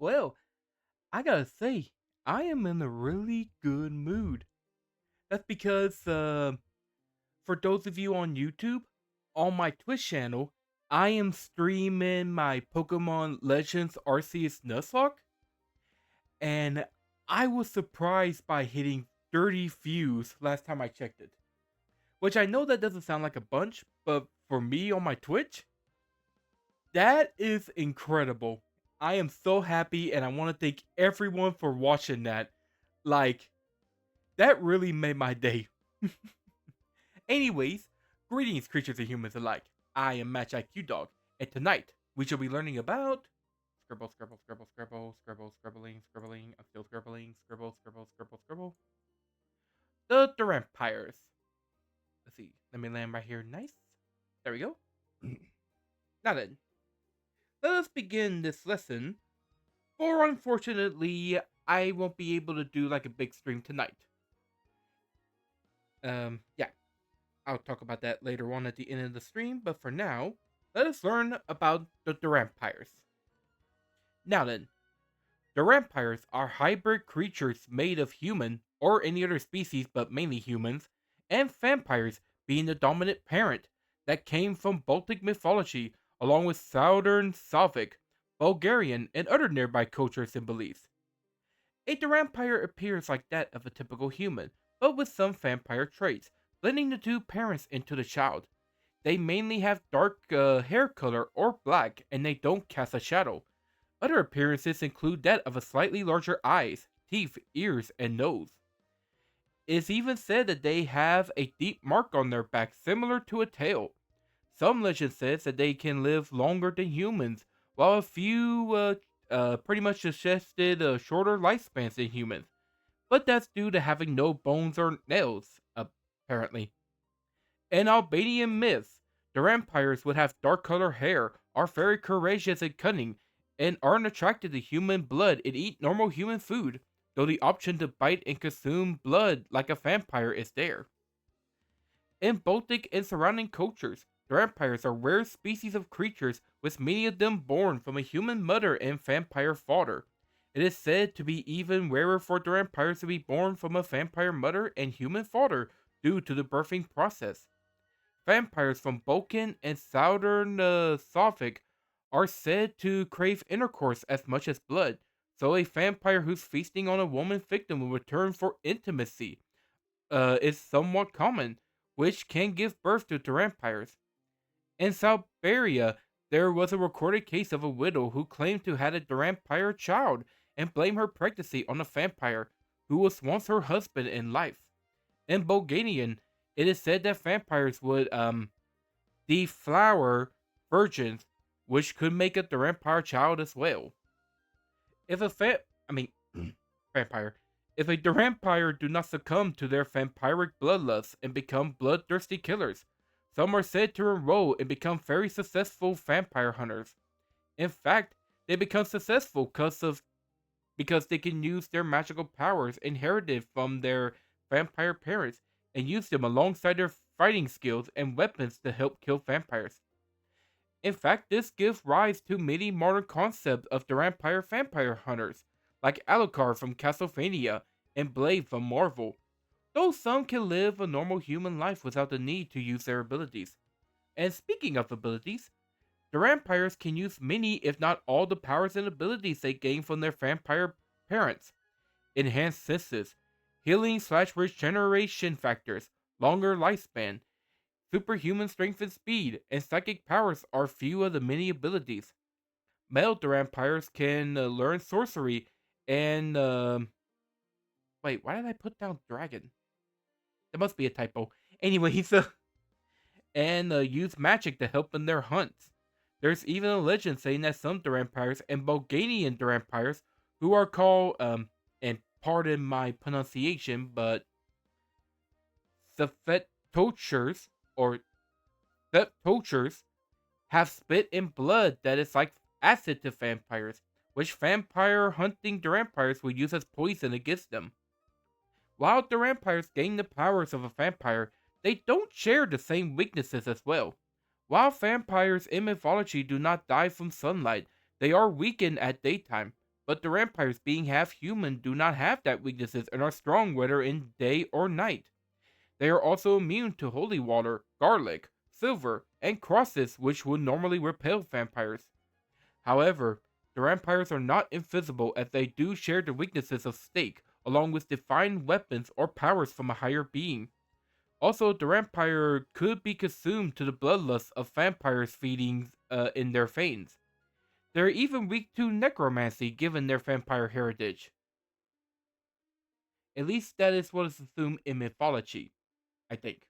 Well, I gotta say, I am in a really good mood. That's because, for those of you on YouTube, on my Twitch channel, I am streaming my Pokemon Legends Arceus Nuzlocke, and I was surprised by hitting 30 views last time I checked it. Which I know that doesn't sound like a bunch, but for me on my Twitch, that is incredible. I am so happy, and I want to thank everyone for watching that. Like, that really made my day. Anyways, greetings, creatures and humans alike. I am MagiQDog, and tonight we shall be learning about scribbling. I'm still scribbling. Scribble. The Dhampires. Let's see. Let me land right here. Nice. There we go. Now then, let us begin this lesson. For unfortunately, I won't be able to do like a big stream tonight. Yeah, I'll talk about that later on at the end of the stream, but for now, let us learn about the Dhampires. Now then, Dhampires are hybrid creatures made of human or any other species but mainly humans, and vampires being the dominant parent that came from Baltic mythology along with Southern Slavic, Bulgarian, and other nearby cultures and beliefs. A Dhampire appears like that of a typical human, but with some vampire traits, blending the two parents into the child. They mainly have dark hair color or black, and they don't cast a shadow. Other appearances include that of a slightly larger eyes, teeth, ears, and nose. It's even said that they have a deep mark on their back similar to a tail. Some legend says that they can live longer than humans, while a few pretty much suggested shorter lifespans than humans. But that's due to having no bones or nails, apparently. In Albanian myths, the vampires would have dark colored hair, are very courageous and cunning, and aren't attracted to human blood and eat normal human food, though the option to bite and consume blood like a vampire is there. In Baltic and surrounding cultures, vampires are rare species of creatures, with many of them born from a human mother and vampire father. It is said to be even rarer for vampires to be born from a vampire mother and human father due to the birthing process. Vampires from Balkan and Southern Slavic are said to crave intercourse as much as blood, so a vampire who's feasting on a woman victim in return for intimacy is somewhat common, which can give birth to vampires. In Siberia, there was a recorded case of a widow who claimed to have a vampire child and blamed her pregnancy on a vampire who was once her husband in life. In Bulgarian, it is said that vampires would deflower virgins, which could make a vampire child as well. If a vampire, if a vampire do not succumb to their vampiric bloodlust and become bloodthirsty killers, some are said to enroll and become very successful vampire hunters. In fact, they become successful because they can use their magical powers inherited from their vampire parents and use them alongside their fighting skills and weapons to help kill vampires. In fact, this gives rise to many modern concepts of the vampire hunters, like Alucard from Castlevania and Blade from Marvel, though some can live a normal human life without the need to use their abilities. And speaking of abilities, the vampires can use many, if not all, the powers and abilities they gain from their vampire parents. Enhanced senses, healing/regeneration factors, longer lifespan, superhuman strength and speed, and psychic powers are few of the many abilities. Male vampires can learn sorcery and wait, why did I put down dragon? There must be a typo. Anyways, and use magic to help in their hunts. There's even a legend saying that some vampires and Bulgarian vampires, who are called and pardon my pronunciation, but Svetochers or Svetochers have spit and blood that is like acid to vampires, which vampire hunting vampires will use as poison against them. While the vampires gain the powers of a vampire, they don't share the same weaknesses as well. While vampires in mythology do not die from sunlight, they are weakened at daytime, but the vampires, being half human, do not have that weaknesses and are strong whether in day or night. They are also immune to holy water, garlic, silver, and crosses, which would normally repel vampires. However, the vampires are not invisible as they do share the weaknesses of Stake, along with divine weapons or powers from a higher being. Also, the vampire could be consumed to the bloodlust of vampires feeding in their veins. They're even weak to necromancy given their vampire heritage. At least that is what is assumed in mythology, I think.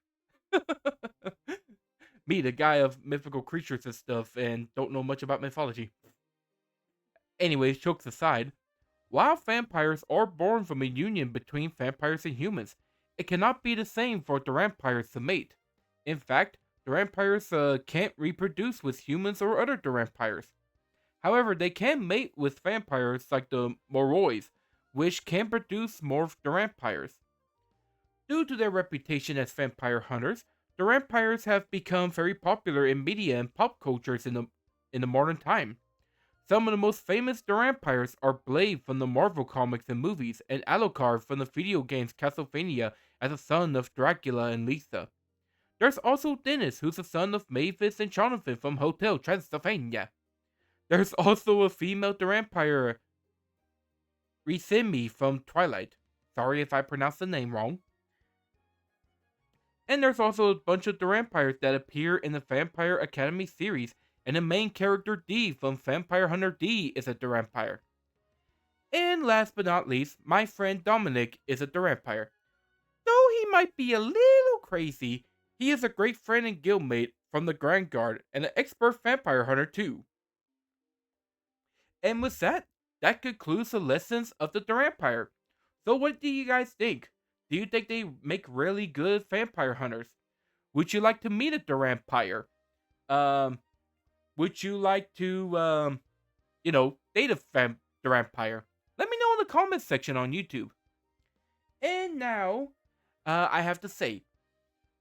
Me, the guy of mythical creatures and stuff, and don't know much about mythology. Anyways, jokes aside, while vampires are born from a union between vampires and humans, it cannot be the same for the vampires to mate. In fact, the vampires can't reproduce with humans or other vampires. However, they can mate with vampires like the Morois, which can produce more vampires. Due to their reputation as vampire hunters, the vampires have become very popular in media and pop cultures in the modern time. Some of the most famous vampires are Blade from the Marvel comics and movies, and Alucard from the video games Castlevania as a son of Dracula and Lisa. There's also Dennis, who's the son of Mavis and Jonathan from Hotel Transylvania. There's also a female vampire, Risemi from Twilight. Sorry if I pronounced the name wrong. And there's also a bunch of vampires that appear in the Vampire Academy series, and the main character D from Vampire Hunter D is a vampire. And last but not least, my friend Dominic is a vampire. Though he might be a little crazy, he is a great friend and guildmate from the Grand Guard and an expert vampire hunter too. And with that, that concludes the lessons of the vampire. So what do you guys think? Do you think they make really good vampire hunters? Would you like to meet a vampire? Would you like to, date a vampire? Let me know in the comments section on YouTube. And now, I have to say,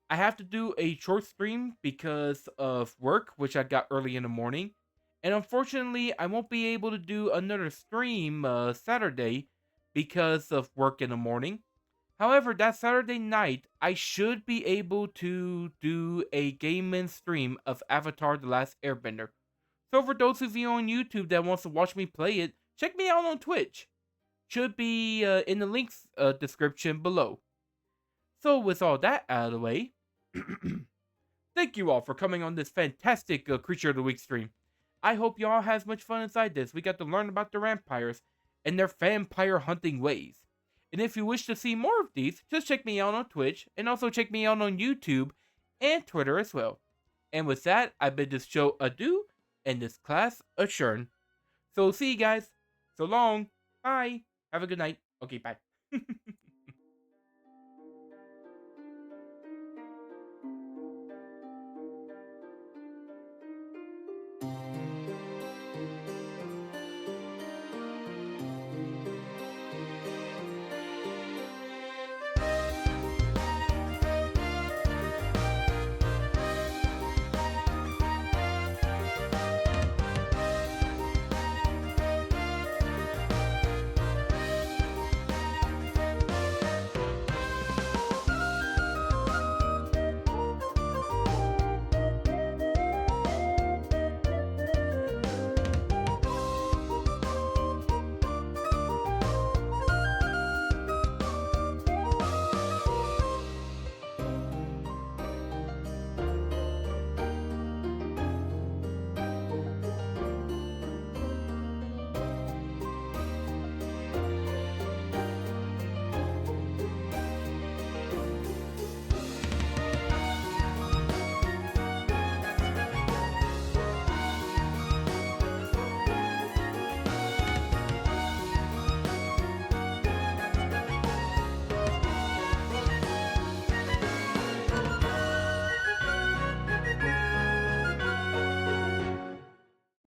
I have to do a short stream because of work, which I got early in the morning. And unfortunately, I won't be able to do another stream Saturday because of work in the morning. However, that Saturday night, I should be able to do a gaming stream of Avatar The Last Airbender. So for those of you on YouTube that wants to watch me play it, check me out on Twitch. Should be in the links description below. So with all that out of the way, thank you all for coming on this fantastic Creature of the Week stream. I hope y'all has much fun inside this. We got to learn about the vampires and their vampire hunting ways. And if you wish to see more of these, just check me out on Twitch, and also check me out on YouTube and Twitter as well. And with that, I bid this show adieu, and this class adjourn. So see you guys. So long. Bye. Have a good night. Okay, bye.